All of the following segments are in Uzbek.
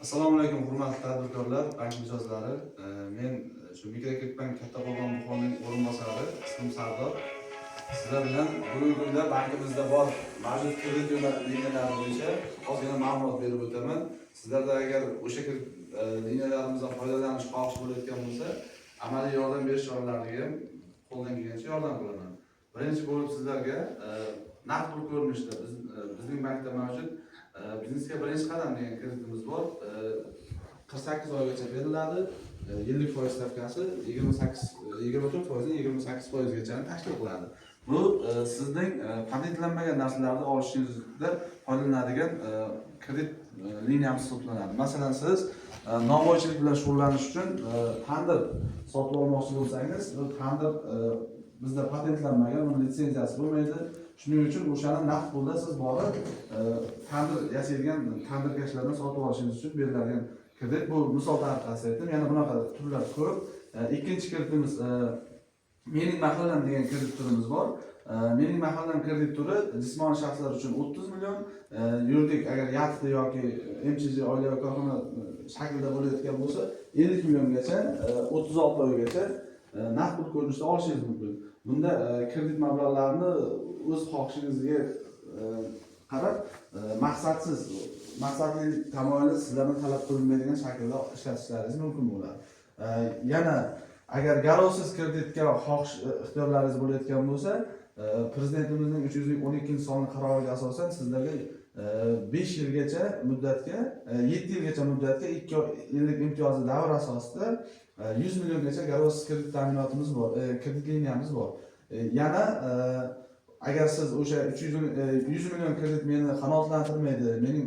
Assalomu alaykum hurmatli tadbirkorlar, bank mijozlari. Men shu Mikrokreditbank Kattaqo'rg'on muholining o'rinbosari, ismim Sardor. Sizlar bilan bugungi kunda bankimizda bor mavjud kredit liniyalari bo'yicha ozgina ma'lumot berib o'taman. Sizlarda agar o'sha liniyalarimizdan foydalanish xohish bo'layotgan bo'lsa, amaliy yordam berish choralariga ham qo'ldan kelgancha yordam qilaman. Birinchi bo'lib sizlarga naqd pul ko'rinishida bizning bankda mavjud biznesga birinchi qadam degan kreditimiz bor. 48 oygacha beriladi. Yillik foiz stavkasi 24%-28%gacha tashkil qiladi. Bu sizning patentlanmagan narsalarni olishingizda foydalanadigan kredit liniyamiz hisoblanadi. Masalan, siz novvoychilik bilan shug'ullanish uchun tandir sotib olmoqchi bo'lsangiz, bu tandir bizda patentlanmagan, uni litsenziyasi bo'lmaydi. Shuning uchun o'shani naqd pulda siz borib tandir yasaydigan tandirkashlardan sotib olishingiz uchun beriladigan kredit. Bu misol tariqasida aytdim. Yana bunaqa turlar ko'p. Ikkinchi kreditimiz mening mahallam degan kredit turimiz bor. Mening mahallam kredit turi jismoniy shaxslar uchun 30 million, yuridik agar yaxti yoki MCJ oilaviy korxona shaklida bo'layotgan bo'lsa 50 milliongacha 36 oygacha naqd pul ko'rinishida olishingiz mumkin. Bunda kredit mablag'larini o'z xohishingizga qarab maqsadli tamoyili sizlardan talab qilinmaydigan shaklda ishlatishlaringiz mumkin bo'ladi. Yana agar garovsiz kreditga xohish ixtiyorlaringiz bo'layotgan bo'lsa, prezidentimizning 312-sonli qaroriga asosan sizlarga 5 yilgacha muddatga, 7 yilgacha muddatga 2 yillik imtiyozli davr asosida 100 milliongacha garovsiz kredit ta'minotimiz bor, kredit liniyamiz bor. Yana agar siz o'sha 100 million kredit meni qanoatlantirmaydi, mening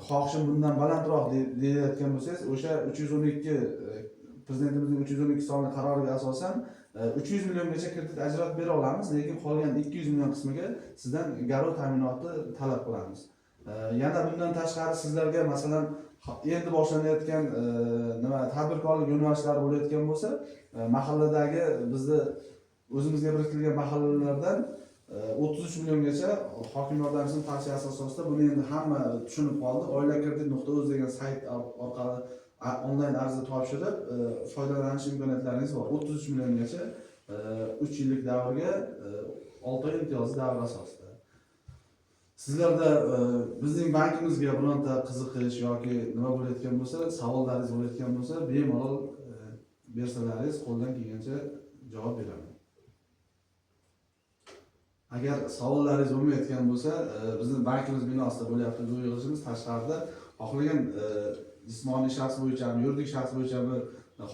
xohishim bundan balandroq deyayotgan bo'lsangiz, o'sha 312 prezidentimizning 312 sonli qaroriga asosan 300 milliongacha kredit ajratib bera olamiz, lekin qolgan 200 million qismiga sizdan garov ta'minoti talab qilamiz. Yana bundan tashqari sizlarga masalan endi boshlanayotgan tadbirkorlik yo'nalishlari bo'layotgan bo'lsa, mahalladagi bizni o'zimizga biriktirilgan mahallalardan 33 milliongacha hokim yordamchisining tavsiyasi asosida buni endi hamma tushunib qoldi. oilakredit.uz degan sayt orqali onlayn ariza topshirib foydalanish imkoniyatlaringiz bor. 33 milliongacha 3 yillik davrga 6 oy imtiyozli davr asosida. Sizlarda bizning bankimizga bironta qiziqish yoki nima bo'layotgan bo'lsa, savollaringiz bo'layotgan bo'lsa, bemalol bersalaringiz qo'ldan kelgancha javob beraman. Agar savollaringiz bo'lmayotgan bo'lsa, bizning bankimiz binosida bo'lyapti bu yig'ilishimiz. Tashqarida xohlagan jismoniy shaxs bo'yicha ham, yuridik shaxs bo'yicha ham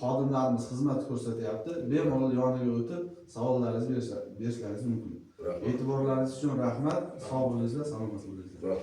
xodimlarimiz xizmat ko'rsatyapti. Bemalol yoniga o'tib savollaringizni berishlaringiz mumkin. E'tiborlaringiz uchun rahmat. Sog' bo'lingizlar, salomat bo'lingizlar.